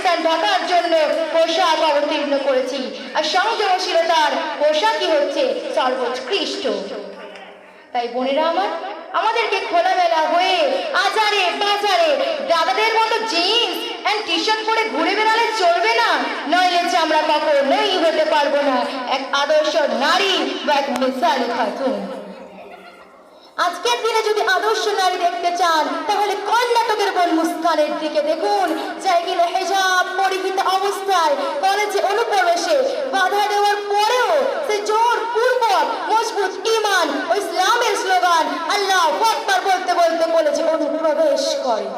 স্থান ঢাকার জন্য পোশাক অবতীর্ণ করেছি, আর সংযমশীলতার পোশাকই হচ্ছে সর্বোৎকৃষ্ট। তাই বোনেরা আমার, আমাদেরকে খোলামেলা হয়ে আজারে বাজারে দাদাদের মতো জিন্স এন্ড টি শার্ট পরে ঘুরে বেড়ালে চলবে না, নইলে যে আমরা কখনোই হতে পারবো না এক আদর্শ নারী বা এক মিসালি খাতুন। আজকের দিনে যদি আদর্শ নারী দেখতে চান তাহলে কর্ণাটকের বোন মুস্কানের দিকে দেখুন, যাই কিনা হিজাব পরিহিত অবস্থায় কলেজে অনুপ্রবেশে বাধা দেওয়ার পরেও সে জোর পূর্বক মজবুত ঈমান ও ইসলামের স্লোগান আল্লাহু আকবার বলতে বলতে কলেজে অনুপ্রবেশ করে।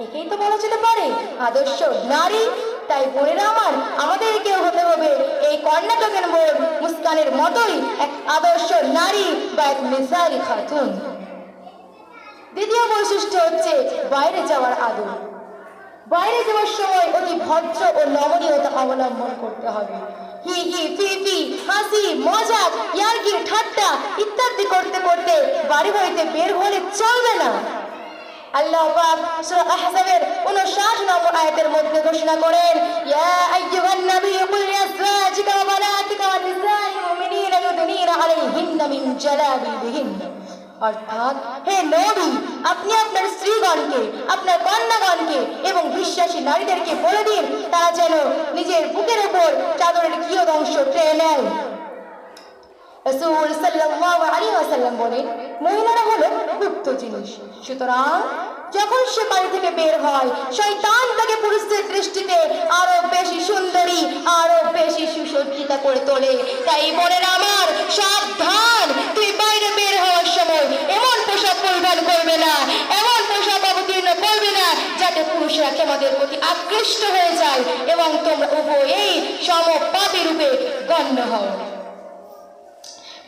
একেই তো বলা যেতে পারে আদর্শ নারী। তাই বোনেরা আমার, আমাদেরকেও হতে হবে এই কর্ণাটকের বোন মুস্কানের মতোই এক আদর্শ নারী বা এক মিসালি খাতুন। দ্বিতীয় বৈশিষ্ট্য হচ্ছে বাইরে যাওয়ার আদর। বাইরে যাওয়ার সময় অতি ভদ্র ও নমনীয়তা অবলম্বন করতে হবে। হি হি ফি ফি, হাসি মজাক ইয়ার্কি ঠাট্টা ইত্যাদি করতে করতে বাড়ি বাড়িতে বের হলে চলবে না। আল্লাহ পাক সূরা আহজাবের 59 নম্বর আয়াতের মধ্যে ঘোষণা করেন, ইয়া আইয়ুহান নবী কুল লিআজওয়াজিকা ওয়া বানাতিকা ওয়া নিসাইল মুমিনিনা ইউদনিনা আলাইহিন্না মিন জালাবিবিহিন্না। অর্থাৎ হে নবী, আপনি আপনার স্ত্রীগণকে, আপনার কন্যাগণকে এবং বিশ্বাসী নারীদেরকে বলে দিন তারা যেন নিজের বুকের উপর চাদরের কিয়দংশ টেনে নেয়। রাসূল সাল্লাল্লাহু আলাইহি ওয়াসাল্লাম বলেন, মহিলারা হলো গুপ্ত জিনিস, সুতরাং যখন সে বাড়ি থেকে বের হয় শয়তান তাকে পুরুষদের দৃষ্টিতে আরো বেশি সুন্দরী, আরো বেশি সুসজ্জিতা করে তোলে। তাই বোনেরা আমার, সাবধান, তুই বাইরে বের হওয়ার সময় এমন পোশাক পরিধান করবে না, এমন পোশাক অবতীর্ণ করবে না যাতে পুরুষরা তোমাদের প্রতি আকৃষ্ট হয়ে যায় এবং তোমরা উভয়েই সমপাপী রূপে গণ্য হও।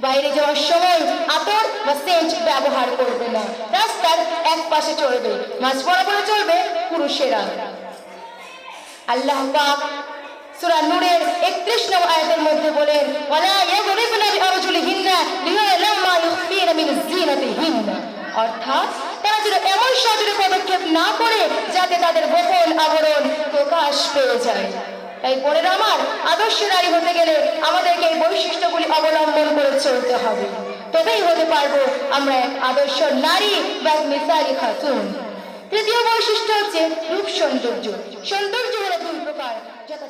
বাইরে যাওয়ার সময় আতর বা সেন্ট ব্যবহার করবে না। রাস্তার এক পাশে চলবে, মাঝ বরাবরে চলবে পুরুষেরা। আল্লাহ পাক সূরা নূরের 31 নম্বর আয়াতের মধ্যে বলেন, ওয়ালা ইয়াযরিবনা বিআরজুলিহিন্না লিয়ালাম মা ইউখফিনা মিন যিনাতিহিন্না। অর্থাৎ তারা যেন এমন সাজরে পদক্ষেপ না করে যাতে তাদের গোপন আবরণ প্রকাশ পেয়ে যায়। তাই বোনেরা আমার, আদর্শ নারী হতে গেলে আমাদেরকে এই বৈশিষ্ট্যগুলি অবলম্বন করে চলতে হবে, তবেই হতে পারবো আমরা এক আদর্শ নারী বা এক মিসালি খাতুন। তৃতীয় বৈশিষ্ট্য হচ্ছে রূপ সৌন্দর্য। সৌন্দর্য হলো দুই প্রকার, যথা